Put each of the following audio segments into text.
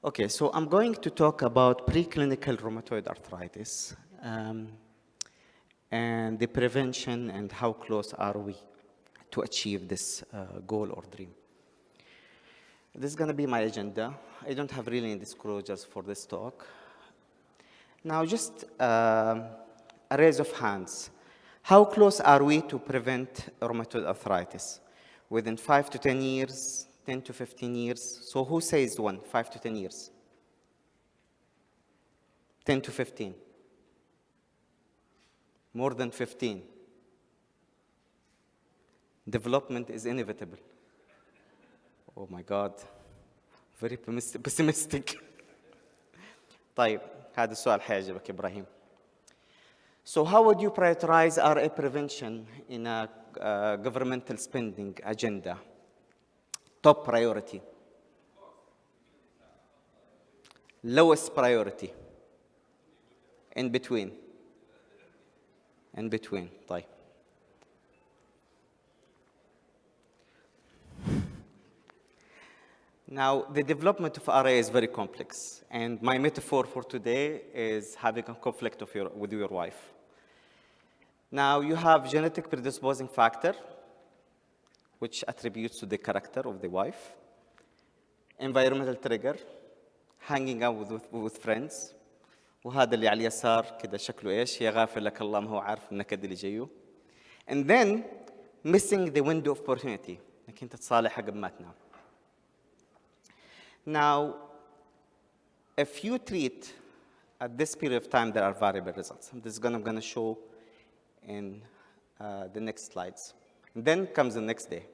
Okay, so I'm going to talk about preclinical rheumatoid arthritis and the prevention and how close are we to achieve this goal or dream. This is going to be my agenda. I don't have really any disclosures for this talk. Now, just a raise of hands. How close are we to prevent rheumatoid arthritis? Within 5 to 10 years, 10 to 15 years? So who says 5 to 10 years? 10 to 15? More than 15? Development is inevitable. Oh my God, very pessimistic. طيب, هذا السؤال حيعجبك إبراهيم. So how would you prioritize RA prevention in a governmental spending agenda? Top priority. Lowest priority. In between. In between. طيب. Now, the development of RA is very complex, and my metaphor for today is having a conflict with your wife. Now, you have genetic predisposing factor, which attributes to the character of the wife, environmental trigger, hanging out with friends, وهذا اللي على اليسار كده شكله ايش؟ يا غافل لك الله ما هو عارف النكد اللي جايه. And then missing the window of opportunity انك انت تصالح قبل ما تنام. Now, if you treat at this period of time, there are variable results. This is I'm going to show in the next slides. And then comes the next day.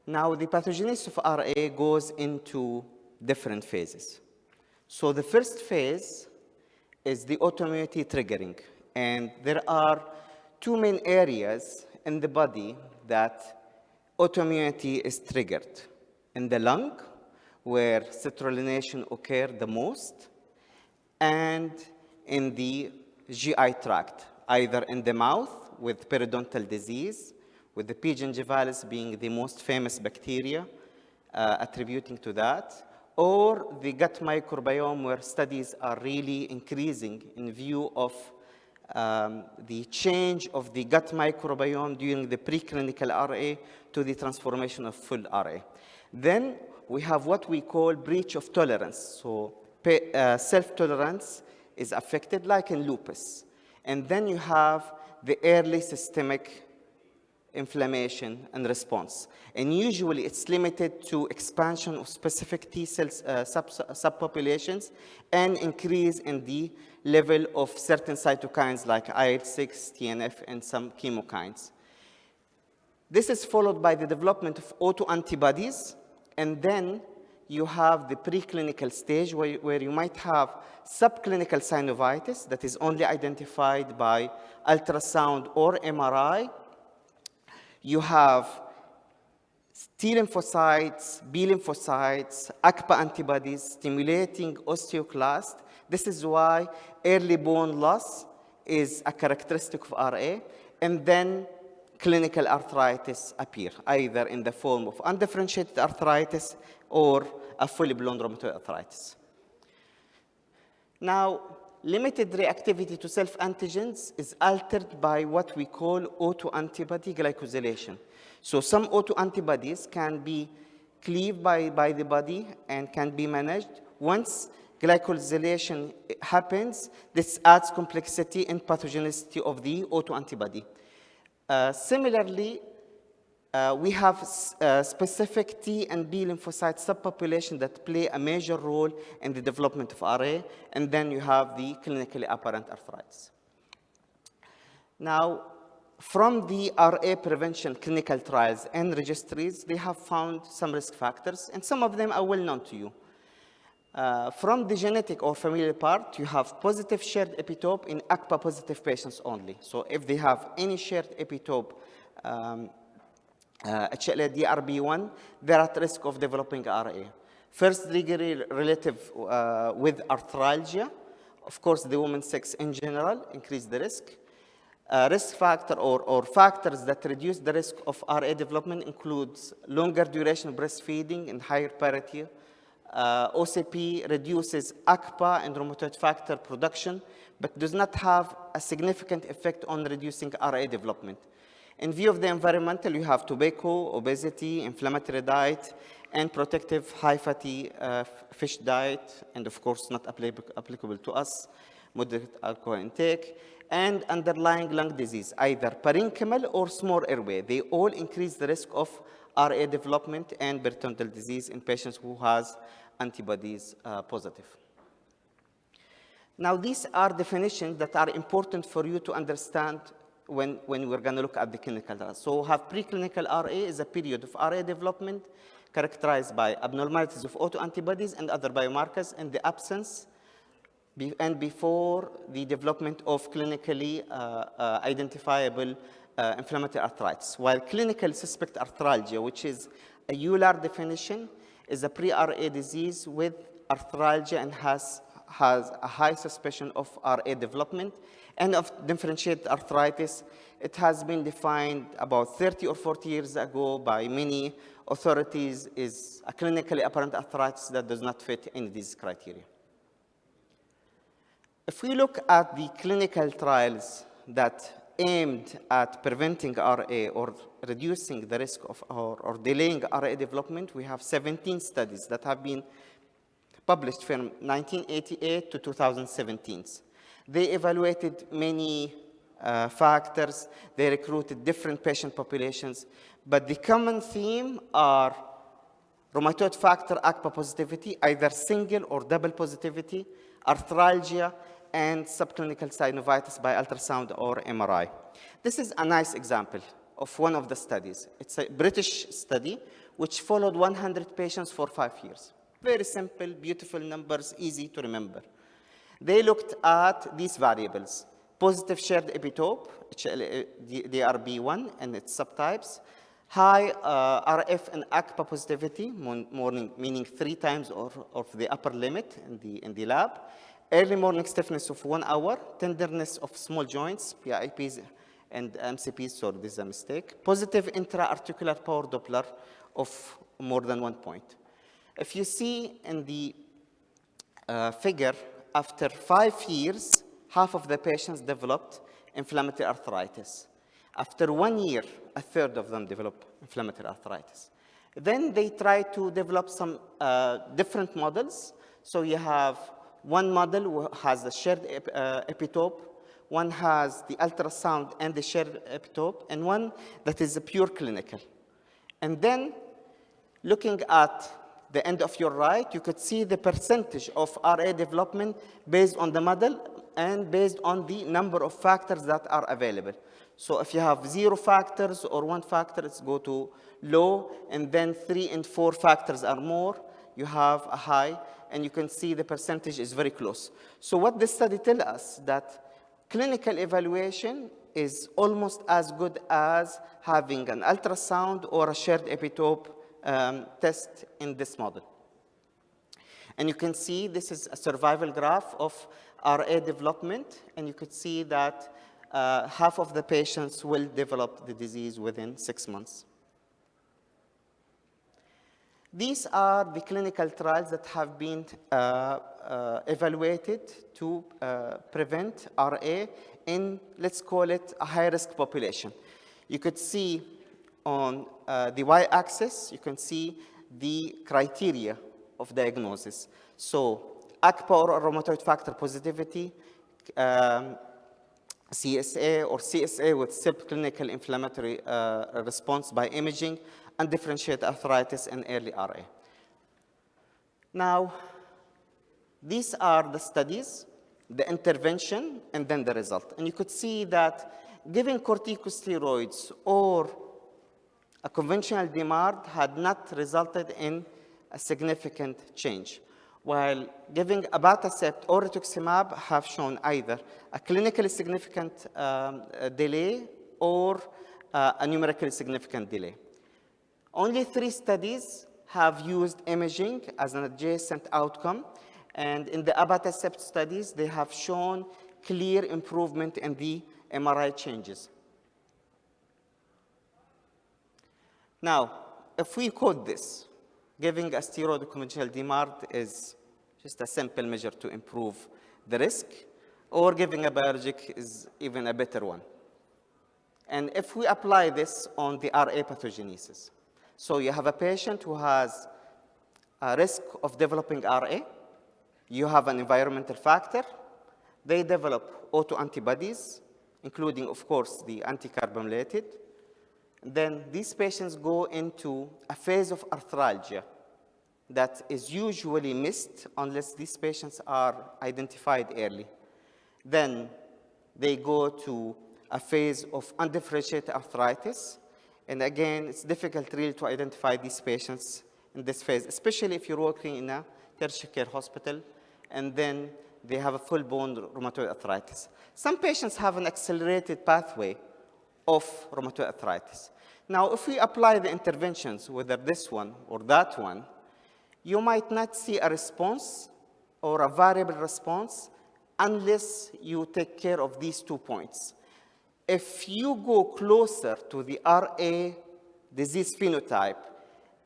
Now, the pathogenesis of RA goes into different phases. So the first phase is the autoimmunity triggering. And there are two main areas in the body that autoimmunity is triggered. In the lung, where citrullination occurs the most, and in the GI tract, either in the mouth with periodontal disease, with the P. gingivalis being the most famous bacteria attributing to that, or the gut microbiome, where studies are really increasing in view of the change of the gut microbiome during the preclinical RA to the transformation of full RA. Then we have what we call breach of tolerance. So self-tolerance is affected like in lupus. And then you have the early systemic inflammation and response. And usually it's limited to expansion of specific T cells subpopulations and increase in the level of certain cytokines like IL-6, TNF, and some chemokines. This is followed by the development of autoantibodies, and then you have the preclinical stage where you might have subclinical synovitis that is only identified by ultrasound or MRI. You have T lymphocytes, B lymphocytes, ACPA antibodies stimulating osteoclast. This is why early bone loss is a characteristic of RA, and then clinical arthritis appear, either in the form of undifferentiated arthritis or a fully blown rheumatoid arthritis. Now, limited reactivity to self-antigens is altered by what we call autoantibody glycosylation. So some autoantibodies can be cleaved by the body and can be managed. Once glycosylation happens, this adds complexity and pathogenicity of the autoantibody. Similarly, we have specific T and B lymphocyte subpopulation that play a major role in the development of RA, and then you have the clinically apparent arthritis. Now, from the RA prevention clinical trials and registries, they have found some risk factors, and some of them are well known to you. From the genetic or familial part, you have positive shared epitope in ACPA positive patients only. So if they have any shared epitope, HLA-DRB1, they're at risk of developing RA. First degree relative with arthralgia. Of course, the woman's sex in general increase the risk. Risk factor or factors that reduce the risk of RA development includes longer duration of breastfeeding and higher parity. OCP reduces ACPA and rheumatoid factor production, but does not have a significant effect on reducing RA development. In view of the environmental, you have tobacco, obesity, inflammatory diet, and protective high-fatty fish diet, and of course not applicable to us, moderate alcohol intake, and underlying lung disease, either parenchymal or small airway. They all increase the risk of RA development and peritoneal disease in patients who has antibodies positive. Now, these are definitions that are important for you to understand when we're going to look at the clinical trials. So have preclinical RA is a period of RA development characterized by abnormalities of autoantibodies and other biomarkers in the absence and before the development of clinically identifiable inflammatory arthritis. While clinical suspect arthralgia, which is a EULAR definition, is a pre-RA disease with arthralgia and has a high suspicion of RA development, and of differentiated arthritis. It has been defined about 30 or 40 years ago by many authorities is a clinically apparent arthritis that does not fit any of these criteria. If we look at the clinical trials that aimed at preventing RA or reducing the risk of or delaying RA development, we have 17 studies that have been published from 1988 to 2017. They evaluated many factors. They recruited different patient populations. But the common theme are rheumatoid factor ACPA positivity, either single or double positivity, arthralgia, and subclinical synovitis by ultrasound or MRI. This is a nice example of one of the studies. It's a British study which followed 100 patients for 5 years. Very simple, beautiful numbers, easy to remember. They looked at these variables: positive shared epitope, DRB1 and its subtypes, high RF and ACPA positivity, meaning 3 times of the upper limit in the lab, early morning stiffness of 1 hour, tenderness of small joints, PIPs and MCPs, so this is a mistake, positive intra-articular power Doppler of more than 1 point. If you see in the figure, after 5 years, half of the patients developed inflammatory arthritis. After 1 year, a third of them developed inflammatory arthritis. Then they tried to develop some different models. So you have one model who has the shared epitope, one has the ultrasound and the shared epitope, and one that is a pure clinical. And then looking at the end of your right, you could see the percentage of RA development based on the model and based on the number of factors that are available. So if you have 0 factors or 1 factor, it's go to low, and then 3 and 4 factors are more, you have a high, and you can see the percentage is very close. So what this study tells us that clinical evaluation is almost as good as having an ultrasound or a shared epitope test in this model. And you can see this is a survival graph of RA development, and you could see that half of the patients will develop the disease within 6 months. These are the clinical trials that have been evaluated to prevent RA in, let's call it, a high-risk population. You could see on the y-axis, you can see the criteria of diagnosis. So ACPA or rheumatoid factor positivity, CSA or CSA with subclinical inflammatory response by imaging, undifferentiated arthritis, and early RA. Now, these are the studies, the intervention, and then the result. And you could see that giving corticosteroids or a conventional DMARD had not resulted in a significant change, while giving abatacept or rituximab have shown either a clinically significant delay or a numerically significant delay. Only 3 studies have used imaging as an adjacent outcome, and in the abatacept studies, they have shown clear improvement in the MRI changes. Now, if we code this, giving a steroid or conventional DMARD is just a simple measure to improve the risk, or giving a biologic is even a better one. And if we apply this on the RA pathogenesis, so you have a patient who has a risk of developing RA, you have an environmental factor, they develop autoantibodies, including, of course, the anticarbamylated. Then these patients go into a phase of arthralgia that is usually missed unless these patients are identified early. Then they go to a phase of undifferentiated arthritis. And again, it's difficult really to identify these patients in this phase, especially if you're working in a tertiary care hospital, and then they have a full-blown rheumatoid arthritis. Some patients have an accelerated pathway of rheumatoid arthritis. Now, if we apply the interventions, whether this one or that one, you might not see a response or a variable response unless you take care of these 2 points. If you go closer to the RA disease phenotype,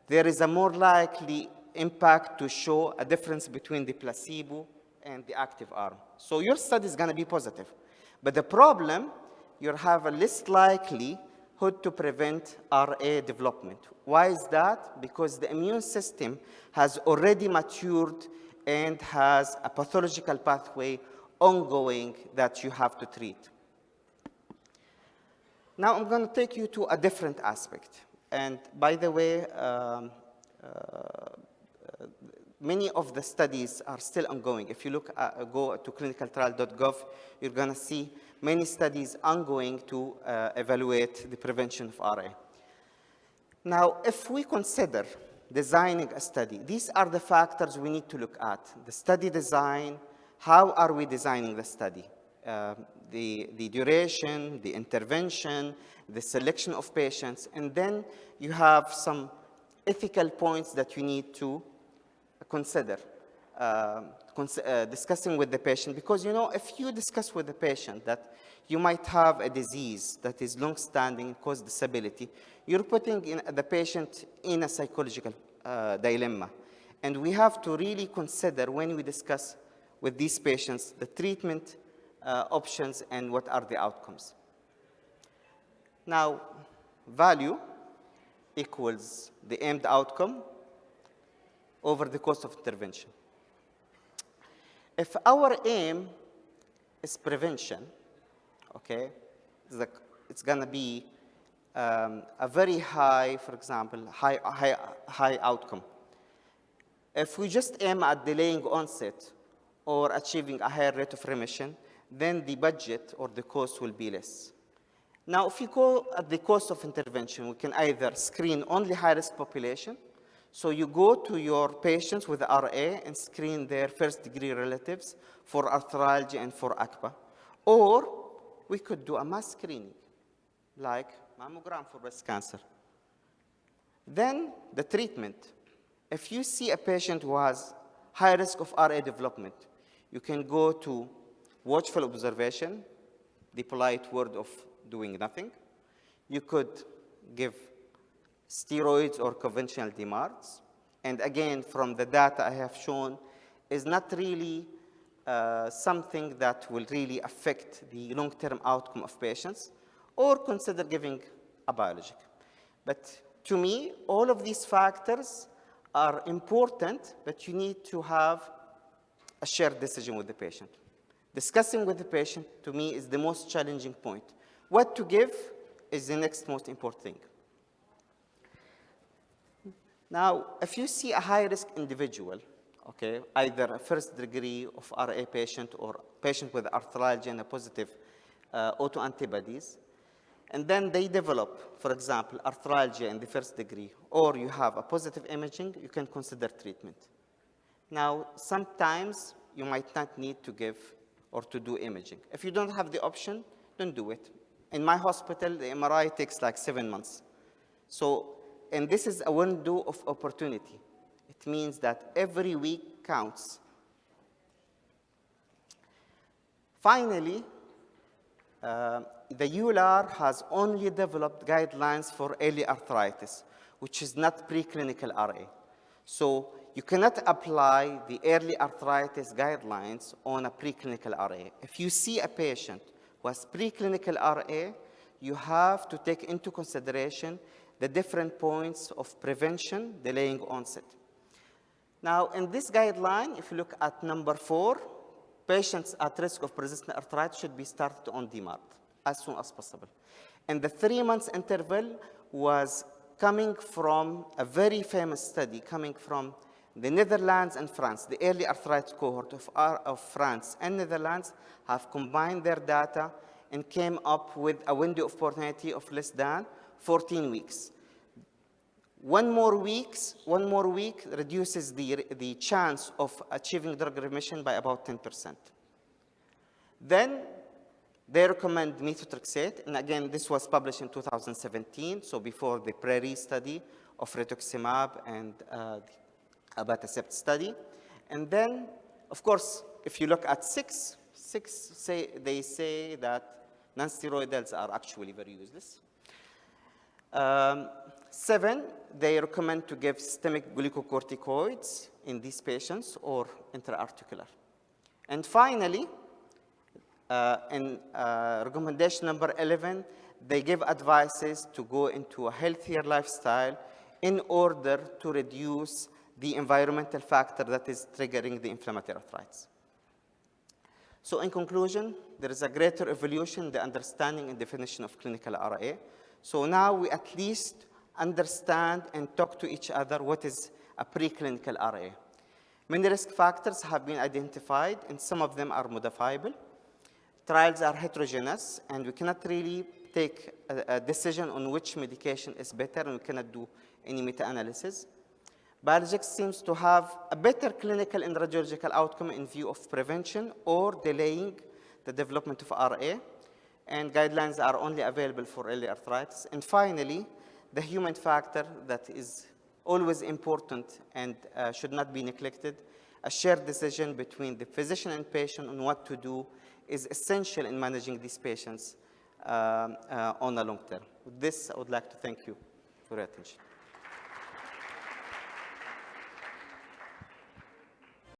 there is a more likely impact to show a difference between the placebo and the active arm. So your study is going to be positive. But the problem, you have a less likelihood to prevent RA development. Why is that? Because the immune system has already matured and has a pathological pathway ongoing that you have to treat. Now I'm going to take you to a different aspect. And by the way, many of the studies are still ongoing. If you go to clinicaltrial.gov, you're going to see many studies ongoing to evaluate the prevention of RA. Now, if we consider designing a study, these are the factors we need to look at. The study design, how are we designing the study? The duration, the intervention, the selection of patients, and then you have some ethical points that you need to consider discussing with the patient, because if you discuss with the patient that you might have a disease that is long-standing, cause disability, you're putting the patient in a psychological dilemma. And we have to really consider when we discuss with these patients the treatment options and what are the outcomes. Now, value equals the aimed outcome over the cost of intervention. If our aim is prevention, okay, it's going to be a very high, for example, high outcome. If we just aim at delaying onset or achieving a higher rate of remission, then the budget or the cost will be less. Now, if you go at the cost of intervention, we can either screen only high-risk population. So you go to your patients with RA and screen their first-degree relatives for arthralgia and for ACPA. Or we could do a mass screening, like mammogram for breast cancer. Then the treatment. If you see a patient who has high risk of RA development, you can go to watchful observation, the polite word of doing nothing. You could give steroids or conventional DMARDs. And again, from the data I have shown, is not really something that will really affect the long-term outcome of patients, or consider giving a biologic. But to me, all of these factors are important, but you need to have a shared decision with the patient. Discussing with the patient, to me, is the most challenging point. What to give is the next most important thing. Now, if you see a high-risk individual, okay, either a first degree of RA patient or patient with arthralgia and a positive autoantibodies, and then they develop, for example, arthralgia in the first degree, or you have a positive imaging, you can consider treatment. Now, sometimes you might not need to give or to do imaging. If you don't have the option, don't do it. In my hospital, the MRI takes like 7 months. So, and this is a window of opportunity. It means that every week counts. Finally, the EULAR has only developed guidelines for early arthritis, which is not preclinical RA. So you cannot apply the early arthritis guidelines on a preclinical RA. If you see a patient who has preclinical RA, you have to take into consideration the different points of prevention, delaying onset. Now, in this guideline, if you look at number 4, patients at risk of persistent arthritis should be started on DMARD as soon as possible. And the 3 months interval was coming from a very famous study coming from the Netherlands and France. The early arthritis cohort of France and Netherlands have combined their data and came up with a window of opportunity of less than 14 weeks. One more week reduces the chance of achieving drug remission by about 10%. Then they recommend methotrexate, and again, this was published in 2017, so before the PRAIRIE study of rituximab and the abatacept study. And then, of course, if you look at 6, they say that non-steroidals are actually very useless. 7, they recommend to give systemic glucocorticoids in these patients or intra-articular. And finally, in recommendation number 11, they give advices to go into a healthier lifestyle in order to reduce the environmental factor that is triggering the inflammatory arthritis. So in conclusion, there is a greater evolution in the understanding and definition of clinical RA. So now we at least understand and talk to each other what is a preclinical RA. Many risk factors have been identified, and some of them are modifiable. Trials are heterogeneous, and we cannot really take a decision on which medication is better, and we cannot do any meta-analysis. Biologics seems to have a better clinical and radiological outcome in view of prevention or delaying the development of RA, and guidelines are only available for early arthritis. And finally, the human factor that is always important and should not be neglected. A shared decision between the physician and patient on what to do is essential in managing these patients on a long term. With this, I would like to thank you for your attention.